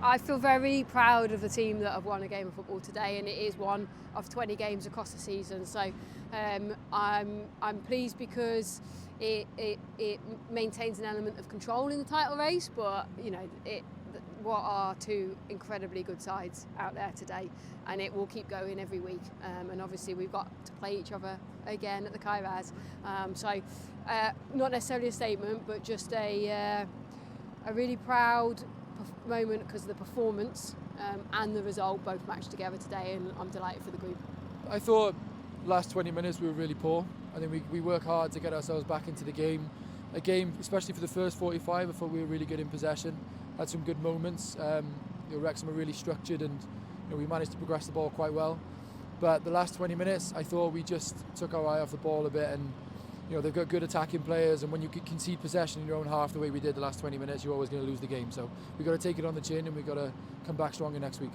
I feel very proud of the team that have won a game of football today, and it is one of 20 games across the season. So I'm pleased because it maintains an element of control in the title race, but you know what are two incredibly good sides out there today, and it will keep going every week. And obviously we've got to play each other again at the Caerdydd. So not necessarily a statement, but just a really proud moment because the performance and the result both matched together today, and I'm delighted for the group. I thought last 20 minutes we were really poor. I think we work hard to get ourselves back into the game. A game, especially for the first 45, I thought we were really good in possession, had some good moments. Wrexham were really structured, and we managed to progress the ball quite well. But the last 20 minutes, I thought we just took our eye off the ball a bit, and they've got good attacking players, and when you concede possession in your own half the way we did the last 20 minutes, you're always going to lose the game. So we've got to take it on the chin, and we've got to come back stronger next week.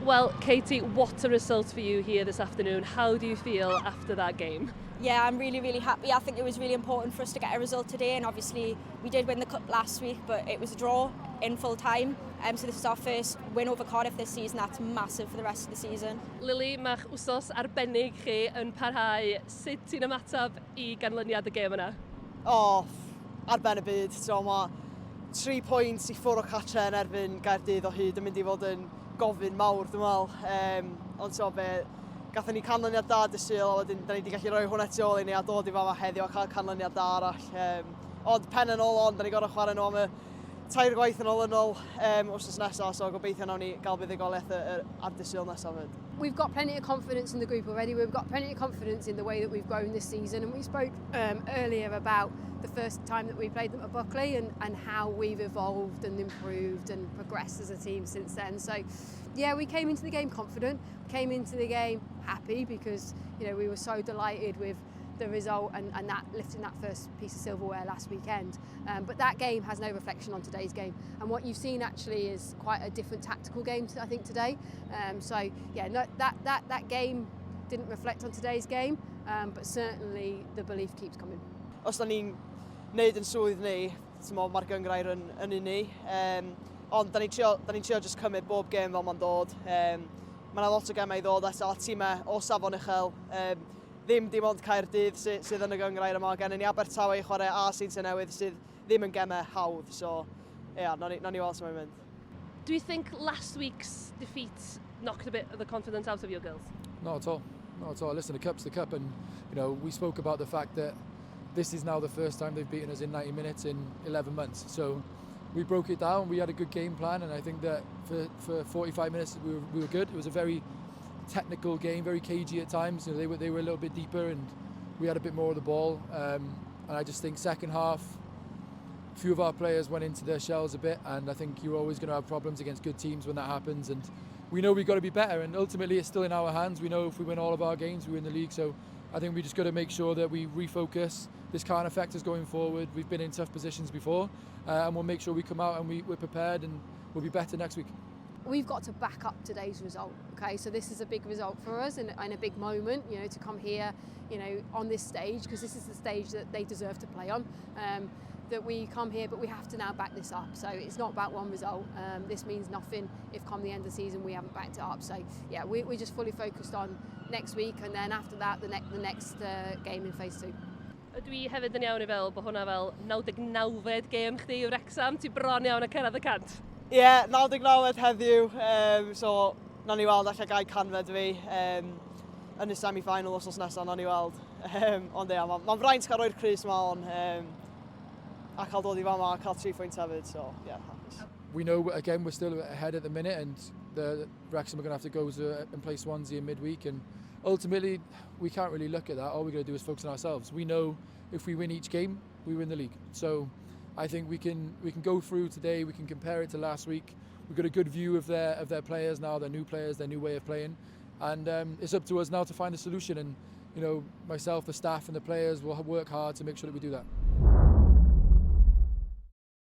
Well, Katie, what a result for you here this afternoon. How do you feel after that game? Yeah, I'm really, really happy. I think it was really important for us to get a result today, and obviously we did win the cup last week, but it was a draw in full time. So this is our first win over Cardiff this season. That's massive for the rest of the season. Lily, mae'ch wsos arbennig chi yn parhau. Sut ti'n ymateb I ganlyniad y gêm yna? Arben y byd. So mae 3 pwynt I ffwrdd o catra yn erbyn Caerdydd o hyd yn mynd I fod yn gofyn mawr, dwi'n meddwl. Ond so gathen ni canlyniad da dy Sul, a wedyn da ni wedi gallu rhoi hwnna tu ôl I ni a dod I fama heddiw a cael canlyniad da arall. Ond pen yn ôl on, da ni gorau chwarae nhw am y 3 gwaith yn olynol wrthnos nesaf, so gobeithio nawn ni gael buddugoliaeth ar dy Sul nesaf. We've got plenty of confidence in the group already. We've got plenty of confidence in the way that we've grown this season, and we spoke earlier about the first time that we played them at Buckley and how we've evolved and improved and progressed as a team since then. So yeah, we came into the game confident, came into the game happy because we were so delighted with the result and that lifting that first piece of silverware last weekend. But that game has no reflection on today's game, and what you've seen actually is quite a different tactical game I think today. So yeah, no, that game didn't reflect on today's game, but certainly the belief keeps coming. Os da ni'n neud yn swydd ni, mae'r gyngrair yn un ni. Ond da ni'n trio just cymryd bob gêm fel ma'n dod. Mae lot o gemau I ddod eto a tîmau o safon uchel. Ddim dim ond Caerdydd sydd yn y gyngrair yma. Gen ni Abertawe I chwarae a Seintiau Newydd sydd ddim yn gemau hawdd. So, yeah, nawn ni weld sut mae'n mynd. Do you think last week's defeat knocked a bit of the confidence out of your girls? Not at all. Not at all. Listen, the cup's the cup, and we spoke about the fact that this is now the first time they've beaten us in 90 minutes in 11 months. So we broke it down. We had a good game plan, and I think that for 45 minutes we were good. It was a very technical game, very cagey at times. They were a little bit deeper, and we had a bit more of the ball. And I just think second half, a few of our players went into their shells a bit, and I think you're always going to have problems against good teams when that happens. And we know we've got to be better, and ultimately it's still in our hands. We know if we win all of our games, we win the league. So I think we just got to make sure that we refocus. This can't affect us going forward. We've been in tough positions before, and we'll make sure we come out and we're prepared, and we'll be better next week. We've got to back up today's result, okay? So this is a big result for us and a big moment, to come here, on this stage, because this is the stage that they deserve to play on. That we come here, but we have to now back this up. So it's not about one result. This means nothing if come the end of the season we haven't backed it up. So yeah, we're just fully focused on next week, and then after that, the next game in phase 2. Dwi hefyd yn iawn I fel bod hwnna fel 99fed gêm chdi I Wrecsam, ti bron iawn a cyrraedd y cant? Ie, 99fed heddiw, so nawn ni weld allai gael canfed fi yn y semi-final os nesaf, nawn ni weld. Ond ie, mae'n fraint cael rhoi'r crys yma on, a cael dod I fama a cael 3 pwynt hefyd, so yeah, hapus. We know, again, we're still ahead at the minute, and the Wrexham are going to have to go and play Swansea in midweek, and ultimately we can't really look at that. All we're going to do is focus on ourselves. We know if we win each game, we win the league. So I think we can go through today, we can compare it to last week. We've got a good view of their players now, their new players, their new way of playing, and it's up to us now to find a solution, and myself, the staff and the players will work hard to make sure that we do that.